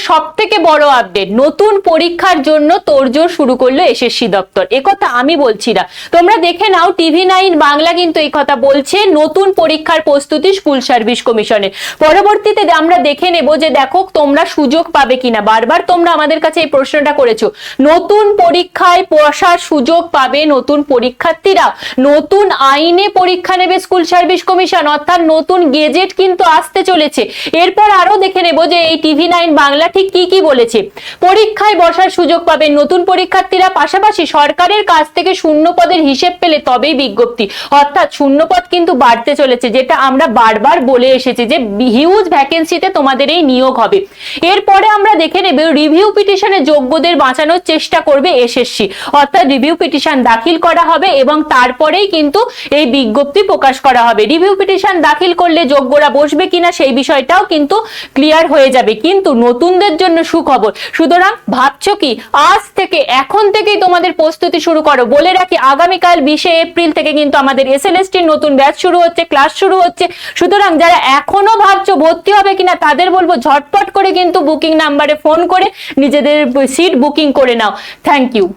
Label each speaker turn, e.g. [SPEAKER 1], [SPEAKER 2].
[SPEAKER 1] সব থেকে বড় আপডেট, নতুন পরীক্ষার জন্য তোড়জোড় শুরু করলো এসএসসি দপ্তর। একথা আমি বলছি না, তোমরা দেখে নাও, TV9 বাংলা কিন্তু এই কথা বলছে, নতুন পরীক্ষার প্রস্তুতি স্কুল সার্ভিস কমিশনের। পরবর্তীতে আমরা দেখে নেব যে দেখো তোমরা সুযোগ পাবে কিনা। বারবার তোমরা আমাদের কাছে এই প্রশ্নটা করেছো, নতুন পরীক্ষায় বসার সুযোগ পাবে নতুন পরীক্ষার্থীরা। নতুন আইনে পরীক্ষা নেবে স্কুল সার্ভিস কমিশন, অর্থাৎ নতুন গেজেট কিন্তু আসতে চলেছে। এরপর আরো দেখে নেব যে এই TV9 বাংলা ঠিক কি কি বলেছে। পরীক্ষায় বসার সুযোগ পাবেন নতুন পরীক্ষার্থীরা, পাশাপাশি সরকারের কাছ থেকে শূন্য পদের হিসেব পেলে তবেই বিজ্ঞপ্তি। অর্থাৎ শূন্য পদ কিন্তু বাড়তে চলেছে, যেটা আমরা বারবার বলে এসেছি যে হিউজ ভ্যাকেন্সিতে তোমাদের এই নিয়োগ হবে। এরপরে আমরা দেখে নেব রিভিউ পিটিশনে যোগ্যদের বাঁচানোর চেষ্টা করবে এসএসসি, অর্থাৎ রিভিউ পিটিশন দাখিল করা হবে এবং তারপরেই কিন্তু এই বিজ্ঞপ্তি প্রকাশ করা হবে। রিভিউ পিটিশন দাখিল করলে যোগ্যরা বসবে কিনা সেই বিষয়টাও কিন্তু ক্লিয়ার হয়ে যাবে। কিন্তু নতুনদের জন্য সুখবর, সুতরাং ভাবছো কি, আজ থেকে এখন থেকেই তোমাদের প্রস্তুতি শুরু করো। বলে রাখি আগামীকাল 20 এপ্রিল থেকে কিন্তু আমাদের SLST নতুন ব্যাচ শুরু হচ্ছে, ক্লাস শুরু হচ্ছে। সুতরাং যারা এখনো ভাবছো ভর্তি হবে কিনা, তাদের বলবো ঝটপট করে কিন্তু বুকিং নাম্বারে ফোন করে নিজেদের সিট বুকিং করে নাও। Thank you.